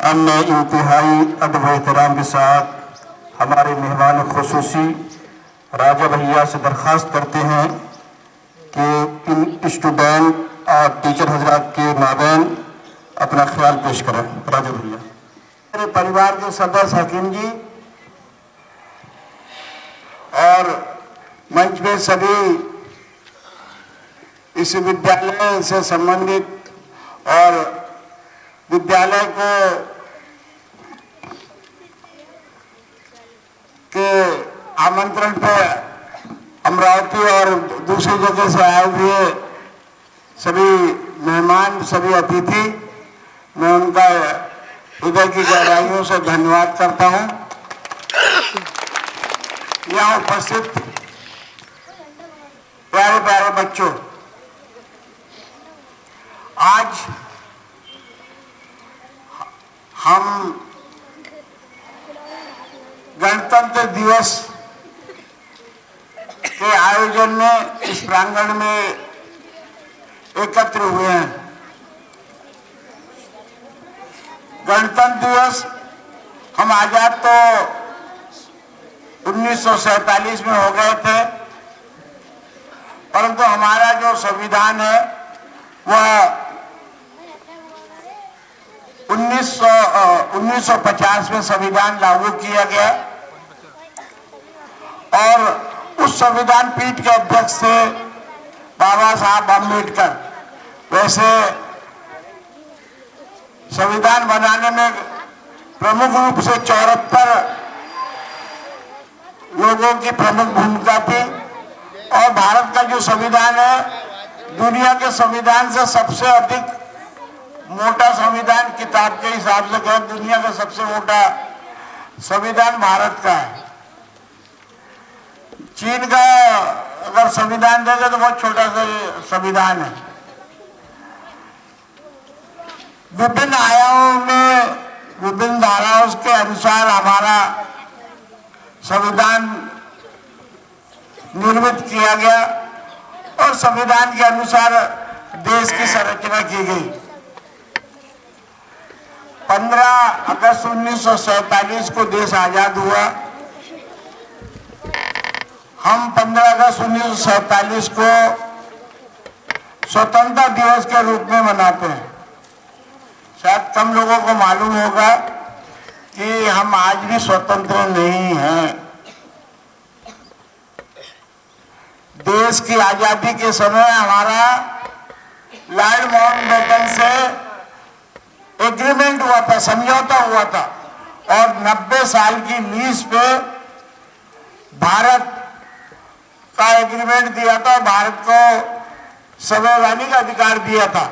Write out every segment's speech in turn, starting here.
अन्य इंतहाई अदब व एहतराम के साथ हमारे मेहमान खुसूसी राजा भैया से दरख्वास्त करते हैं कि इन स्टूडेंट और टीचर हजरात के माबैन अपना ख्याल पेश करें। राजा भैया। मेरे परिवार के सदस्य हकीम जी और मंच में सभी इस विद्यालय से संबंधित और विद्यालय को के आमंत्रण पर अमरावती और दूसरी जगह से आए हुए सभी मेहमान, सभी अतिथि, मैं उनका हृदय की गहराइयों से धन्यवाद करता हूं। यहाँ उपस्थित प्यारे प्यारे बच्चों, आज हम गणतंत्र दिवस के आयोजन में इस प्रांगण में एकत्र हुए हैं। गणतंत्र दिवस हम आजाद तो 1947 में हो गए थे, परंतु हमारा जो संविधान है वह 1950 में संविधान लागू किया गया और उस संविधान पीठ के अध्यक्ष थे बाबा साहब अम्बेडकर। वैसे संविधान बनाने में प्रमुख रूप से 74 लोगों की प्रमुख भूमिका थी और भारत का जो संविधान है दुनिया के संविधान से सबसे अधिक मोटा संविधान, किताब के हिसाब से कहें दुनिया का सबसे मोटा संविधान भारत का है। चीन का अगर संविधान देगा तो बहुत छोटा सा संविधान है। विभिन्न आयामों में विभिन्न धाराओं के अनुसार हमारा संविधान निर्मित किया गया और संविधान के अनुसार देश की संरचना की गई। 15 अगस्त 1947 को देश आजाद हुआ। हम 15 अगस्त 1947 को स्वतंत्रता दिवस के रूप में मनाते हैं। शायद कम लोगों को मालूम होगा कि हम आज भी स्वतंत्र नहीं हैं। देश की आजादी के समय हमारा लॉर्ड माउंटबेटन से एग्रीमेंट हुआ था, समझौता हुआ था और 90 साल की लीज पे भारत का एग्रीमेंट दिया था। भारत को संवैधानिक अधिकार दिया था।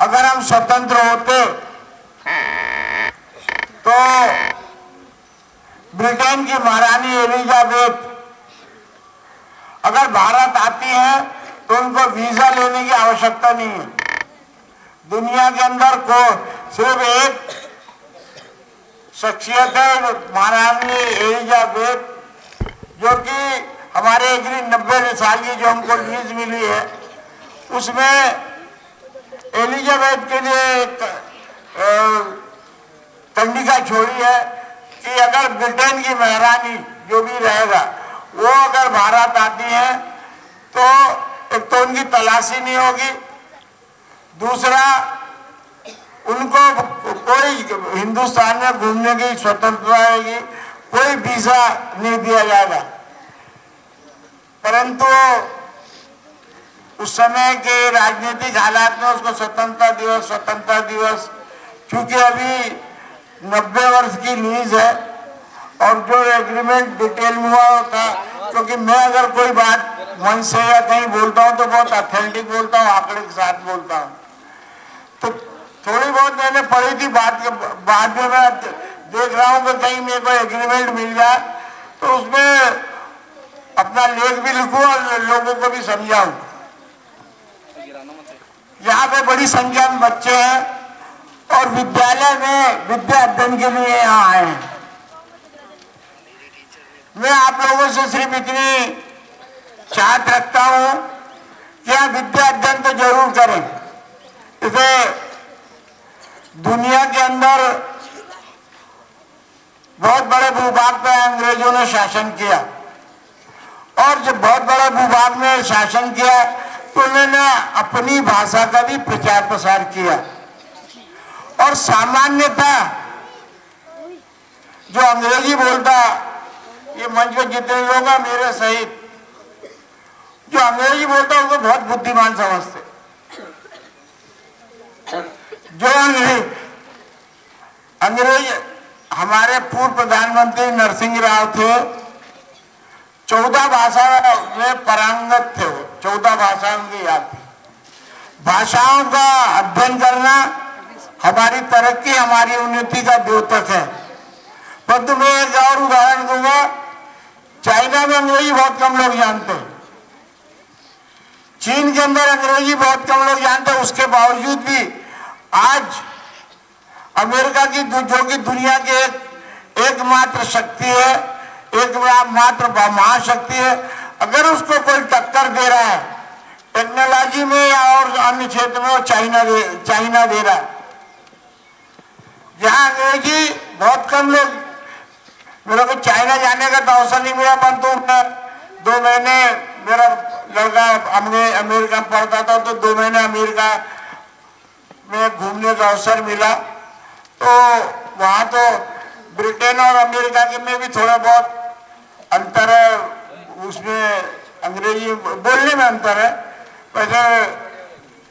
अगर हम स्वतंत्र होते तो ब्रिटेन की महारानी एलिजाबेथ अगर भारत आती हैं तो उनको वीजा लेने की आवश्यकता नहीं है। दुनिया के अंदर को सिर्फ एक शख्सियत है महारानी एलिजाबेथ, जो कि हमारे 90 साल की जो हमको लीज मिली है उसमें एलिजाबेथ के लिए कंडिका छोड़ी है कि अगर ब्रिटेन की महारानी जो भी रहेगा वो अगर भारत आती है तो एक तो उनकी तलाशी नहीं होगी, दूसरा उनको कोई हिंदुस्तान में घूमने की स्वतंत्रता रहेगी, कोई वीजा नहीं दिया जाएगा। परंतु उस समय के राजनीतिक हालात में उसको स्वतंत्रता दिवस चूंकि अभी 90 वर्ष की लीज है और जो एग्रीमेंट डिटेल में हुआ था, क्योंकि मैं अगर कोई बात मन से या कहीं बोलता हूँ तो बहुत ऑथेंटिक बोलता हूँ, आंकड़े के साथ बोलता हूँ। तो थोड़ी बहुत मैंने पढ़ी थी, बाद में मैं देख रहा हूँ कि कहीं मेरे को एग्रीमेंट मिल जाए तो उसमें अपना लेख भी लिखूं और लोगों को भी समझाऊं। यहाँ पे बड़ी संख्या में बच्चे हैं और विद्यालय में विद्या अध्ययन के लिए यहाँ आए हैं। मैं आप लोगों से सिर्फ इतनी चाहत रखता हूँ कि आप विद्या अध्ययन तो जरूर करें। इसे दुनिया के अंदर बहुत बड़े भूभाग पे अंग्रेजों ने शासन किया, और जब बहुत बड़े भूभाग में शासन किया तो उन्होंने अपनी भाषा का भी प्रचार प्रसार किया। और सामान्यतः जो अंग्रेजी बोलता, ये मंच पे जितने लोग हैं मेरे सहित, जो अंग्रेजी बोलता उनको बहुत बुद्धिमान समझते। जो अंग्रेज हमारे पूर्व प्रधानमंत्री नरसिंह राव थे, 14 भाषा में पारंगत थे, वो 14 भाषा उनकी याद थी। भाषाओं का अध्ययन करना हमारी तरक्की, हमारी उन्नति का द्योतक है। परंतु मैं एक और उदाहरण दूंगा, चाइना में अंग्रेजी बहुत कम लोग जानते हैं, चीन के अंदर अंग्रेजी बहुत कम लोग जानते हैं। उसके बावजूद भी आज अमेरिका की, जो कि दुनिया की एकमात्र शक्ति है, एकमात्र महाशक्ति है, अगर उसको कोई टक्कर दे रहा है टेक्नोलॉजी में या और अन्य क्षेत्र में, वो चाइना दे रहा है। जहां अंग्रेजी बहुत कम लोग, मेरे को चाइना जाने का तो अवसर नहीं मिला, परंतु 2 महीने मेरा लड़का अमेरिका में पढ़ता था, तो 2 महीने अमेरिका में घूमने का अवसर मिला। तो वहां तो ब्रिटेन और अमेरिका के में भी थोड़ा बहुत अंतर है, उसमें अंग्रेजी बोलने में अंतर है। वैसे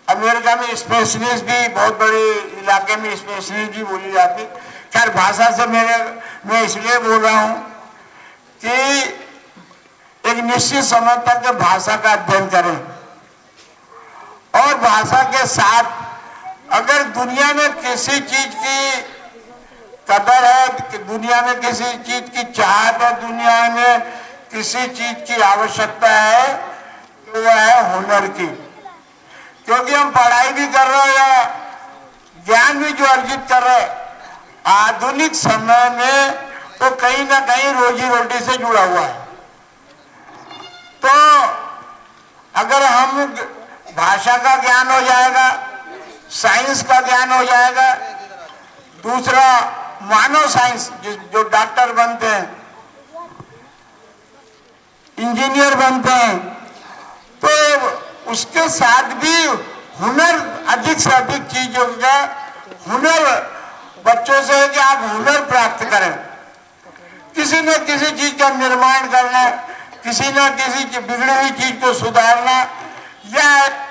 अमेरिका में स्पेशलिस्ट भी, बहुत बड़े इलाके में स्पेशलिस्ट भी बोली जाती। खैर, भाषा से मैं इसलिए बोल रहा हूं कि एक निश्चित समय तक भाषा का अध्ययन करें, और भाषा के साथ अगर दुनिया में किसी चीज की कदर है, कि दुनिया में किसी चीज की चाहत है, दुनिया में किसी चीज की आवश्यकता है, तो वह है हुनर की। क्योंकि हम पढ़ाई भी कर रहे हैं या ज्ञान भी जो अर्जित कर रहे हैं, आधुनिक समय में तो कहीं ना कहीं रोजी रोटी से जुड़ा हुआ है। तो अगर हम भाषा का ज्ञान हो जाएगा, साइंस का ज्ञान हो जाएगा, दूसरा मानव साइंस, जो डॉक्टर बनते हैं, इंजीनियर बनते हैं, तो उसके साथ भी हुनर, अधिक से अधिक चीजों का हुनर बच्चों से है कि आप हुनर प्राप्त करें। किसी न किसी चीज का निर्माण करना, किसी न किसी बिगड़ी हुई चीज को सुधारना, यह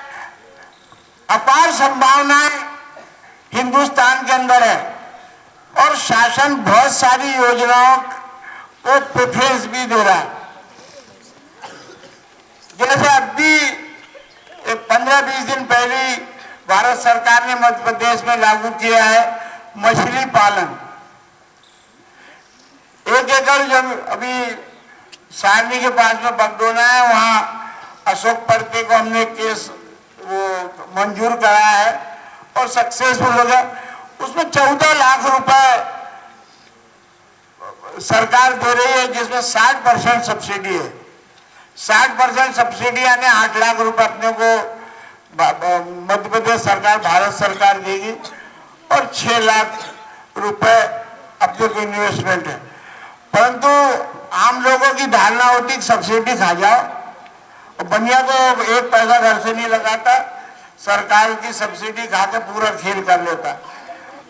अपार संभावनाएं हिंदुस्तान के अंदर है। और शासन बहुत सारी योजनाओं को प्रेफरेंस भी दे रहा है। जैसे अभी 15-20 दिन पहले भारत सरकार ने मध्य प्रदेश में लागू किया है मछली पालन। 1 एकड़ जमीन, अभी सारनी के पास में बगडोना है, वहां अशोक पर्ते को हमने केस वो मंजूर कराया है और सक्सेसफुल हो गया। उसमें 14 लाख रुपए सरकार दे रही है, जिसमें 60% सब्सिडी है। 60% सब्सिडी यानी 8 लाख रुपए अपने को मध्य प्रदेश सरकार, भारत सरकार देगी, और 6 लाख रुपए अपने को इन्वेस्टमेंट है। परंतु आम लोगों की धारणा होती है सब्सिडी खा जाओ, और बनिया तो 1 पैसा घर से नहीं लगाता, सरकार की सब्सिडी खा के पूरा खेल कर लेता।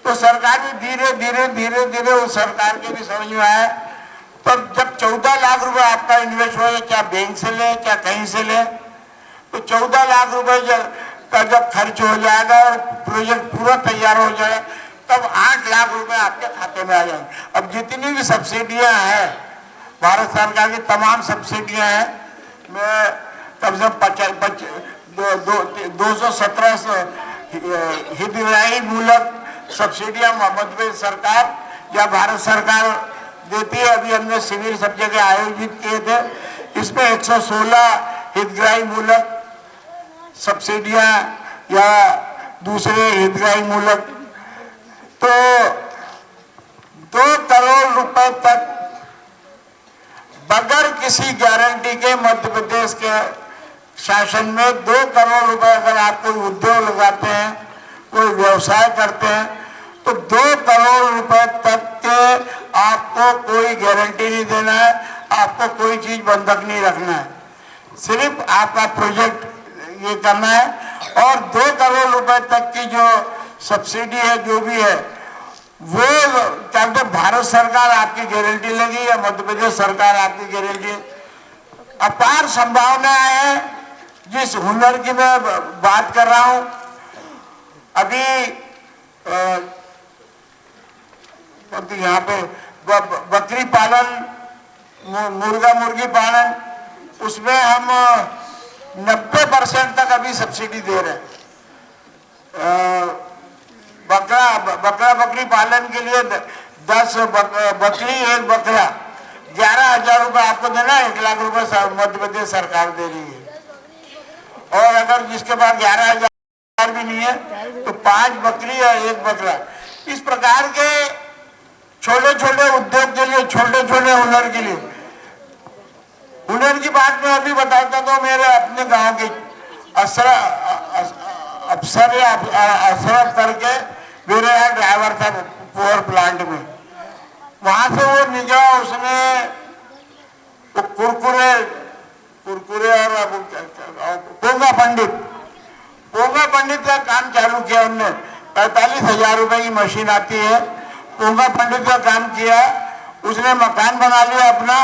तो सरकार भी धीरे धीरे उस सरकार के भी समझ में आया। तो जब 14 लाख रुपए आपका इन्वेस्ट हो, क्या बैंक से ले, क्या कहीं से ले, तो 14 लाख रुपए का जब खर्च हो जाएगा और प्रोजेक्ट पूरा तैयार हो जाए, तब 8 लाख रुपए आपके खाते में आ जाएंगे। अब जितनी भी सब्सिडियां हैं, भारत सरकार की तमाम सब्सिडियां हैं, मैं कम से कम 217 हितग्राही मूलक सब्सिडियां मध्य प्रदेश सरकार या भारत सरकार देती है। अभी हमने शिविर सब जगह आयोजित किए थे, इसमें 116 हितग्राही मूलक सब्सिडियां या दूसरे हितग्राही मूलक, तो 2 करोड़ रुपए तक बगैर किसी गारंटी के मध्य प्रदेश के शासन में 2 करोड़ रुपए अगर आप कोई उद्योग लगाते हैं, कोई व्यवसाय करते हैं, तो 2 करोड़ रुपए तक के आपको कोई गारंटी नहीं देना है, आपको कोई चीज बंधक नहीं रखना है, सिर्फ आपका प्रोजेक्ट ये करना है। और 2 करोड़ रुपए तक की जो सब्सिडी है, जो भी है, वो क्या तो भारत सरकार आपकी गारंटी लेगी या मध्य प्रदेश सरकार आपकी गारंटी। अपार संभावनाएं हैं जिस हुनर की मैं बात कर रहा हूं। अभी यहाँ पे बकरी पालन, मुर्गा मुर्गी पालन, उसमें हम 90% तक अभी सब्सिडी दे रहे हैं। बकरा बकरी पालन के लिए 10 बकरी 1 बकरा 11,000 रुपये आपको देना, 1 लाख रुपए मध्य प्रदेश सरकार दे रही है। और अगर जिसके पास 11,000 भी नहीं है तो 5 बकरी या 1 बकरा। इस प्रकार के छोटे छोटे उद्योग के लिए, छोटे छोटे हुनर के लिए। हुनर की बात मैं अभी बताता तो मेरे अपने गांव के अफसर करके मेरे यहाँ ड्राइवर था पावर प्लांट में। वहां से वो निकला, उसने वो कुरकुरे और पोंगा पंडित का काम चालू किया उनने। 45,000 रुपए की मशीन आती है, पोंगा पंडित का काम किया। उसने मकान बना लिया अपना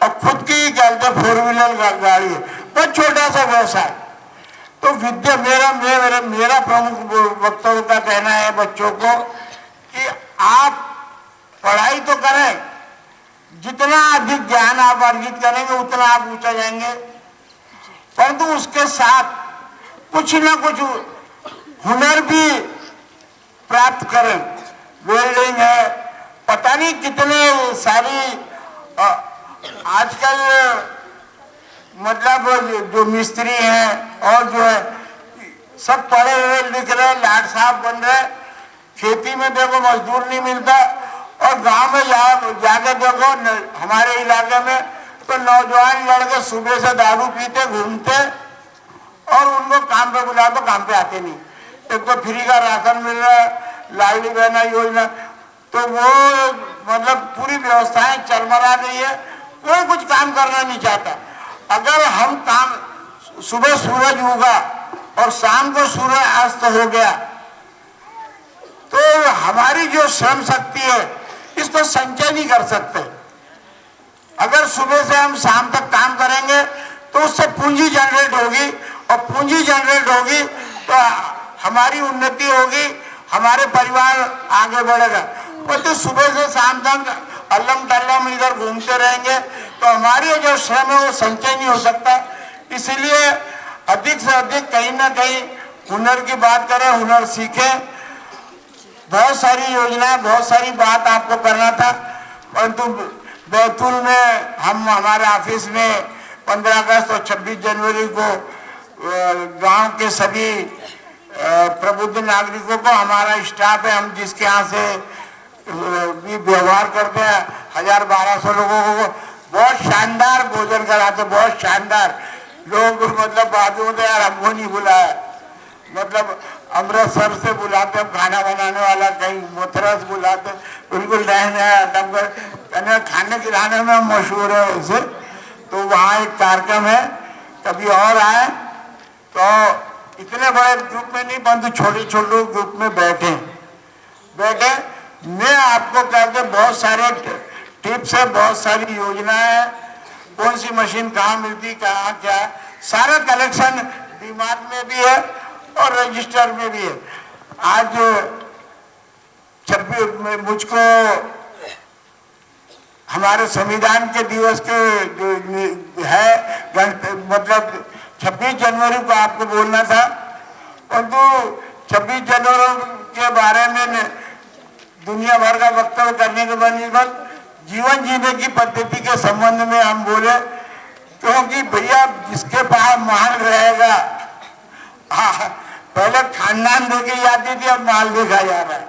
और खुद की चलते 4 व्हीलर गाड़ी है, बहुत छोटा सा व्यवसाय। तो विद्या मेरा प्रमुख वक्तव्य का कहना है बच्चों को कि आप पढ़ाई तो करें, जितना अधिक ज्ञान आप अर्जित करेंगे उतना आप ऊंचा जाएंगे, परंतु उसके साथ कुछ ना कुछ हुनर भी प्राप्त करें। वेल्डिंग है, पता नहीं कितने सारी आजकल मतलब जो मिस्त्री हैं और जो है सब पढ़े हुए लिख रहे, लाट साहब बन रहे। खेती में देखो मजदूर नहीं मिलता, और गांव में जाके देखो हमारे इलाके में तो नौजवान लड़के सुबह से दारू पीते घूमते और उनको काम पे बुला तो काम पे आते नहीं। एक तो फ्री का राशन मिल रहा है, लाडली बहना योजना, तो वो मतलब पूरी व्यवस्थाएं चरमरा गई है, कोई कुछ काम करना नहीं चाहता। अगर हम काम सुबह सूरज उगा और शाम को सूरज अस्त हो गया तो हमारी जो श्रम शक्ति है इसको संचय नहीं कर सकते। अगर सुबह से हम शाम तक काम करेंगे तो उससे पूंजी जनरेट होगी, और पूंजी जनरेट होगी तो हमारी उन्नति होगी, हमारे परिवार आगे बढ़ेगा। तो सुबह से शाम तक अल्लम टल्लम इधर घूमते रहेंगे तो हमारी जो श्रम है वो संचय नहीं हो सकता। इसलिए अधिक से अधिक कहीं ना कहीं हुनर की बात करें, हुनर सीखें। बहुत सारी योजनाएं, बहुत सारी बात आपको करना था, परंतु बैतूल में हम हमारे ऑफिस में 15 अगस्त और 26 जनवरी को गांव के सभी प्रबुद्ध नागरिकों को, हमारा स्टाफ है, हम जिसके यहाँ से भी व्यवहार करते हैं, 1000-1200 लोगों को बहुत शानदार भोजन कराते, बहुत शानदार। लोग मतलब बाजू में यार हमको नहीं बुलाया, मतलब अमृतसर से बुलाते हम खाना बनाने वाला, कहीं मथुरा बुलाते, बिल्कुल नया नया आइटम कर खाने खिलाने में मशहूर है वैसे। तो वहाँ एक कार्यक्रम है, कभी और आए तो इतने बड़े ग्रुप में नहीं, परंतु छोटे छोटे ग्रुप में बैठे। मैं आपको कहते बहुत सारे टिप्स है, बहुत सारी योजनाएं है, कौन सी मशीन कहाँ मिलती, कहाँ क्या, सारा कलेक्शन डीमार्ट में भी है और रजिस्टर में भी है। आज 26 में मुझको हमारे संविधान के दिवस के जो है मतलब 26 जनवरी को आपको बोलना था, परंतु 26 जनवरी के बारे में दुनिया भर का वक्तव्य करने के बाद जीवन जीने की पद्धति के संबंध में हम बोले, क्योंकि भैया जिसके पास माल रहेगा, पहले खानदान देखी जाती थी, अब माल देखा जा रहा है।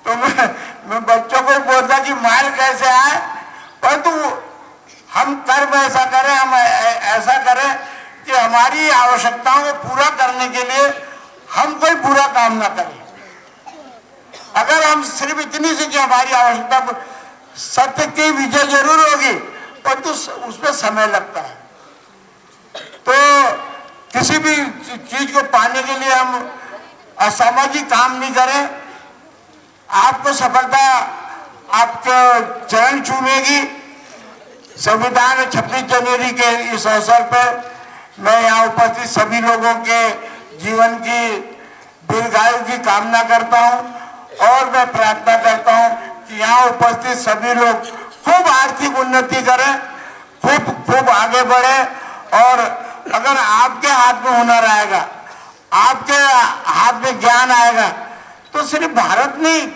तो मैं बच्चों को बोलता कि माल कैसे आए, परंतु हम कर्म ऐसा करें, हम ऐसा करें कि हमारी आवश्यकताओं को पूरा करने के लिए हम हम कोई बुरा काम ना करें। अगर हम सिर्फ इतनी सी कि हमारी आवश्यकता, सत्य की विजय जरूर होगी परंतु उसमें समय लगता है। तो किसी भी चीज को पाने के लिए हम असामाजिक काम नहीं करें। आपको सफलता आपके चरण चूमेगी। संविधान 26 जनवरी के इस अवसर पर मैं यहाँ उपस्थित सभी लोगों के जीवन की दीर्घायु की कामना करता हूँ और मैं प्रार्थना करता हूँ कि यहाँ उपस्थित सभी लोग खूब आर्थिक उन्नति करें, खूब आगे बढ़े। और अगर आपके हाथ में हुनर आएगा, आपके हाथ में ज्ञान आएगा तो सिर्फ भारत नहीं,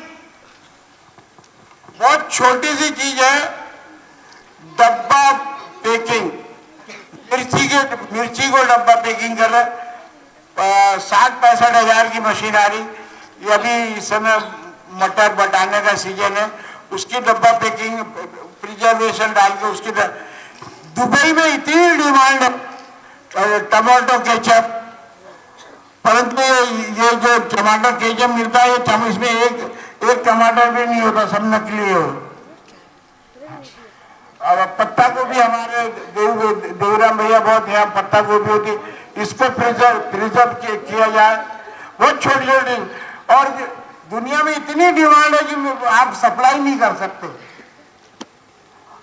बहुत छोटी सी चीज है डब्बा पैकिंग। मिर्ची को डब्बा पैकिंग कर रहे 60-65 हजार की मशीन आ रही। ये अभी इस समय मटर बटाने का सीजन है, उसकी डब्बा पैकिंग प्रिजर्वेशन डाल के उसकी। दुबई में इतनी डिमांड है टमाटो केचप, परंतु ये जो टमाटर केचप मिलता है इसमें एक टमाटर भी नहीं होता, सब नकली हो। अब पत्ता गोभी हमारे देवराम भैया बहुत यहाँ पत्ता गोभी होती, इसको प्रिजर्व किया जाए। बहुत छोटी छोटी, और दुनिया में इतनी डिमांड है कि आप सप्लाई नहीं कर सकते।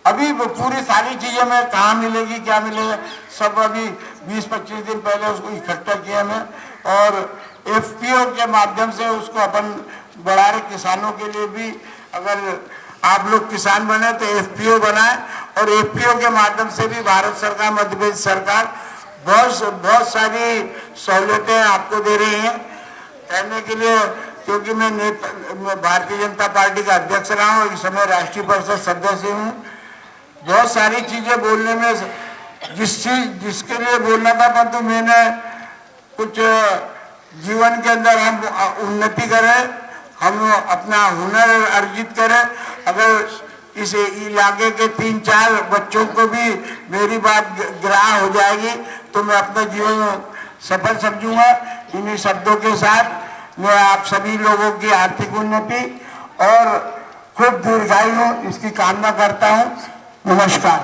अभी पूरी सारी चीजें में कहाँ मिलेगी, क्या मिलेगा, सब अभी 20-25 दिन पहले उसको इकट्ठा किया मैं, और एफपीओ के माध्यम से उसको अपन बढ़ा रहे। किसानों के लिए भी अगर आप लोग किसान बने तो एफपीओ बनाए, और एफपीओ के माध्यम से भी भारत सरकार, मध्य प्रदेश सरकार बहुत सारी सहूलियतें आपको दे रही है कहने के लिए। क्योंकि मैं भारतीय जनता पार्टी का अध्यक्ष रहा हूँ, इस समय राष्ट्रीय परिषद सदस्य हूँ। बहुत सारी चीजें बोलने में जिसके लिए बोलना था, परंतु मैंने कुछ जीवन के अंदर हम उन्नति करें, हम अपना हुनर अर्जित करें। अगर इस इलाके के 3-4 बच्चों को भी मेरी बात ग्राह्य हो जाएगी तो मैं अपना जीवन सफल समझूंगा। इन्हीं शब्दों के साथ मैं आप सभी लोगों की आर्थिक उन्नति और खूब दीर्घायु इसकी कामना करता हूँ। नमस्कार।